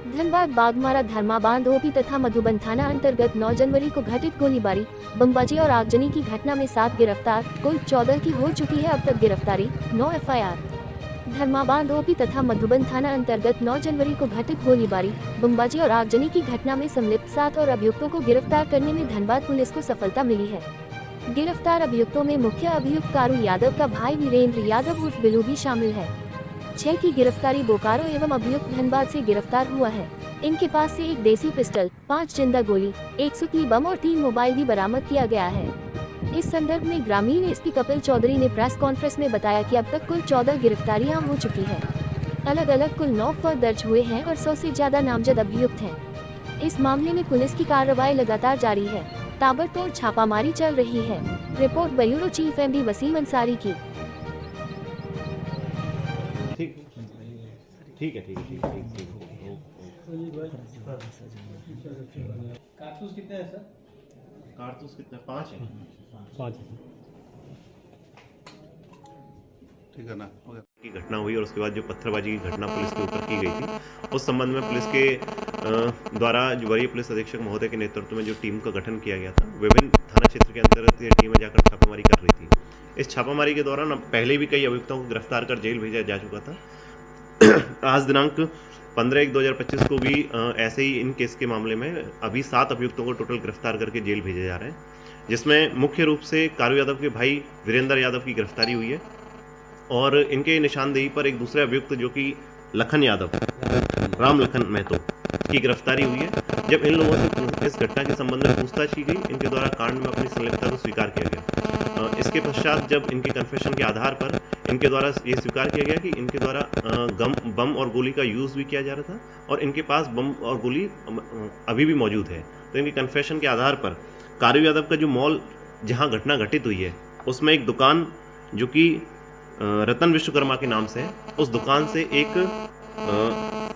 Dhanbad Baghmara Dharmabad OP तथा मधुबन थाना अंतर्गत 9 जनवरी को घटित गोलीबारी, बमबाजी और आगजनी की घटना में 7 गिरफ्तार, कुल 14 की हो चुकी है अब तक गिरफ्तारी, 9 एफआईआर। धर्माबाद ओपी तथा मधुबन थाना अंतर्गत 9 जनवरी को घटित गोलीबारी, बमबाजी और आगजनी की घटना में संलिप्त 7 और अभियुक्तों को गिरफ्तार करने में धनबाद पुलिस को सफलता मिली है। गिरफ्तार अभियुक्तों में मुख्य अभियुक्त कारू यादव का भाई वीरेंद्र यादव उर्फ बिलू भी शामिल है। 6 की गिरफ्तारी बोकारो एवं अभियुक्त धनबाद से गिरफ्तार हुआ है। इनके पास से एक देसी पिस्टल, 5 जिंदा गोली, 1 सुतली बम और 3 मोबाइल भी बरामद किया गया है। इस संदर्भ में ग्रामीण एसपी कपिल चौधरी ने प्रेस कॉन्फ्रेंस में बताया कि अब तक कुल 14 गिरफ्तारियां हो चुकी है। अलग अलग कुल 9 फर्द दर्ज हुए हैं और 100 से ज्यादा नामजद अभियुक्त हैं। इस मामले में पुलिस की कार्रवाई लगातार जारी है। ताबड़तोड़ छापामारी चल रही है। Report bureau chief MD Wasim Ansari की। ठीक है। कारतूस कितने हैं सर? कारतूस कितने? 5 हैं। 5 ठीक है ना, हो गया। की घटना हुई और उसके बाद जो पत्थरबाजी की घटना पुलिस के ऊपर की गई थी, उस संबंध में पुलिस के द्वारा जो वरीय पुलिस अधीक्षक महोदय के नेतृत्व में जो टीम का गठन किया गया था, विभिन्न थाना क्षेत्र के अंतर्गत ये टीमें जाकर छापामारी कर रही थी। इस छापामारी के दौरान पहले भी कई अभियुक्तों को गिरफ्तार कर जेल भेजा जा चुका था। आज दिनांक 15/1/2025 को भी ऐसे ही इन केस के मामले में अभी 7 अभियुक्तों को टोटल गिरफ्तार करके जेल भेजे जा रहे हैं, जिसमें मुख्य रूप से कारू यादव के भाई वीरेंद्र यादव की गिरफ्तारी हुई है और इनके निशानदेही पर एक दूसरे अभियुक्त जो कि लखन यादव, राम लखन महतो की गिरफ्तारी हुई है। जब इन लोगों से इस घटना के संबंध में पूछताछ की गई, इनके द्वारा कांड में अपनी संलिप्तता को स्वीकार किया गया। इसके पश्चात जब इनके कन्फेशन के आधार पर इनके द्वारा ये स्वीकार किया गया कि इनके द्वारा बम और गोली का यूज भी किया जा रहा था और इनके पास बम और गोली अभी भी मौजूद है। तो इनके कन्फेशन के आधार पर कारू यादव का जो मॉल जहां घटना घटित हुई है, उसमें एक दुकान जो कि रतन विश्वकर्मा के नाम से है, उस दुकान से एक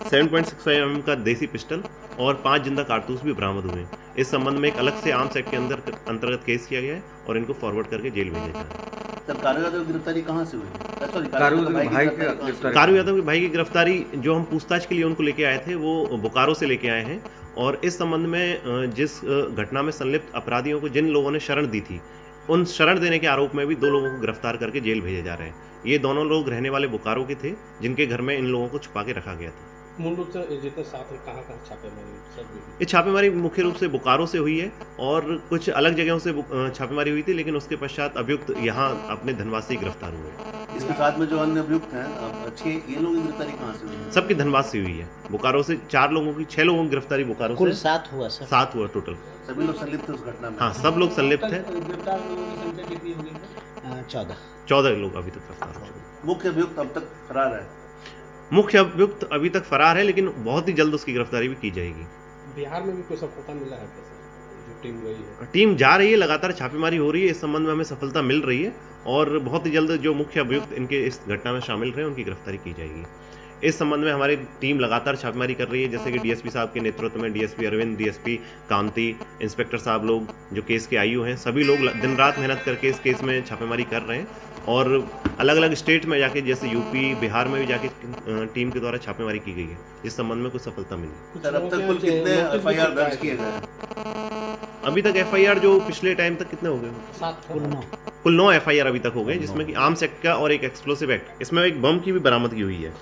7.65 mm का देसी पिस्टल और 5 जिंदा कारतूस भी बरामद हुए हैं। इस संबंध में एक अलग से आर्म्स एक्ट के अंतर्गत केस किया गया है और इनको फॉरवर्ड करके जेल भेजा जा रहा है। सर, कारू यादव की गिरफ्तारी कहाँ से हुई? कारू यादव के भाई की गिरफ्तारी जो हम पूछताछ के लिए उनको लेके आए थे, वो बोकारो से लेके आए हैं और इस संबंध में जिस घटना में संलिप्त अपराधियों को जिन लोगों ने शरण दी थी, उन शरण देने के आरोप में भी 2 लोगों को गिरफ्तार करके जेल भेजे जा रहे हैं। ये दोनों लोग रहने वाले बोकारो के थे, जिनके घर में इन लोगों को छुपा के रखा गया था। मूल रूप से जितने साथ हैं, कहाँ छापेमारी सब? ये छापेमारी मुख्य रूप से बोकारो से हुई है और कुछ अलग जगहों से छापेमारी हुई थी, लेकिन उसके पश्चात अभियुक्त यहाँ अपने धनबाद से गिरफ्तार हुए। इसके साथ में जो अन्य अभियुक्त हैं, 6 ये लोगों की गिरफ्तारी कहाँ से हुई? सबकी धनबाद से हुई है। बोकारो से 4 लोगों की, 6 लोगों की गिरफ्तारी बोकारो से। 7 हुआ टोटल। सभी लोग संलिप्त थे उस घटना में? हाँ, सब लोग संलिप्त है। गिरफ्तार लोगों की संख्या कितनी होगी? 14 लोग अभी तक गिरफ्तार हो चुके। मुख्य अभियुक्त अब तक फरार है? मुख्य अभियुक्त अभी तक फरार है, लेकिन बहुत ही जल्द उसकी गिरफ्तारी भी की जाएगी। बिहार में भी कोई सफलता मिला है जो टीम गई है? टीम जा रही है, लगातार छापेमारी हो रही है, इस संबंध में हमें सफलता मिल रही है और बहुत ही जल्द जो मुख्य अभियुक्त इनके इस घटना में शामिल रहे, उनकी गिरफ्तारी की जाएगी। इस संबंध में हमारी टीम लगातार छापेमारी कर रही है, जैसे कि डीएसपी साहब के नेतृत्व में डीएसपी अरविंद, डीएसपी कांति, इंस्पेक्टर साहब लोग जो केस के आईओ हैं, सभी लोग दिन रात मेहनत करके इस केस में छापेमारी कर रहे हैं और अलग अलग स्टेट में जाके, जैसे यूपी, बिहार में भी जाके टीम के द्वारा छापेमारी की गई है। इस संबंध में कुछ सफलता मिली। सर, अब तक कुल कितने एफआईआर दर्ज किए गए? अभी तक एफआईआर जो पिछले टाइम तक कितने हो गए? 7 कुल 9 एफआईआर अभी तक हो गए, जिसमें कि आर्म्स एक्ट का और एक एक्सप्लोसिव एक्ट, इसमें एक बम की भी बरामदगी हुई है।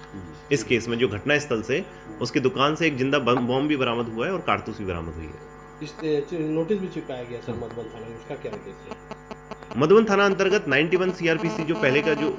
इस केस में जो घटना स्थल से उसकी दुकान से एक जिंदा बम भी बरामद हुआ है और कारतूस भी बरामद हुई है। इस नोटिस भी चिपकाया गया सर मधुबन थाना में, उसका क्या केस है? मधुबन थाना अंतर्गत 91 सीआरपीसी जो पहले का जो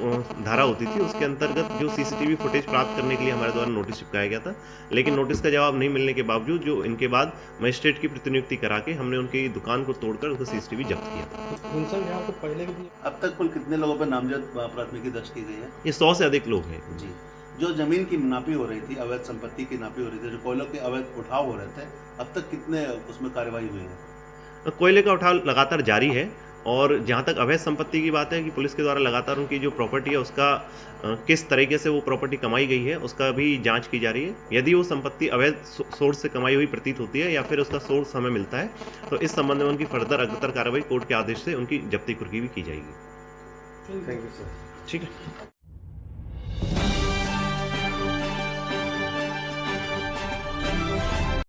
धारा होती थी, उसके अंतर्गत जो सीसीटीवी फुटेज प्राप्त करने के लिए हमारे द्वारा नोटिस चिपकाया गया था, लेकिन नोटिस का जवाब नहीं मिलने के बावजूद जो इनके बाद मजिस्ट्रेट की प्रतिनियुक्ति करा के हमने उनकी दुकान को तोड़कर उसका सीसीटीवी जब्त किया था। तो पहले भी अब तक कुल कितने लोगों पर नामजद प्राथमिकी दर्ज की गई है? ये 100 से अधिक लोग हैं जी। जो जमीन की नापी हो रही थी, अवैध संपत्ति की नापी हो रही थी, जो कोयलों के अवैध उठाव हो रहे थे, अब तक कितने उसमें कार्रवाई हुई है? कोयले का उठाव लगातार जारी है और जहाँ तक अवैध संपत्ति की बात है कि पुलिस के द्वारा लगातार उनकी जो प्रॉपर्टी है उसका किस तरीके से वो प्रॉपर्टी कमाई गई है उसका भी जांच की जा रही है। यदि वो संपत्ति अवैध सोर्स से कमाई हुई प्रतीत होती है या फिर उसका सोर्स हमें मिलता है, तो इस संबंध में उनकी फर्दर अग्रतर कार्रवाई कोर्ट के आदेश से उनकी जब्ती कुर्की भी की जाएगी। Thank you sir. ठीक है।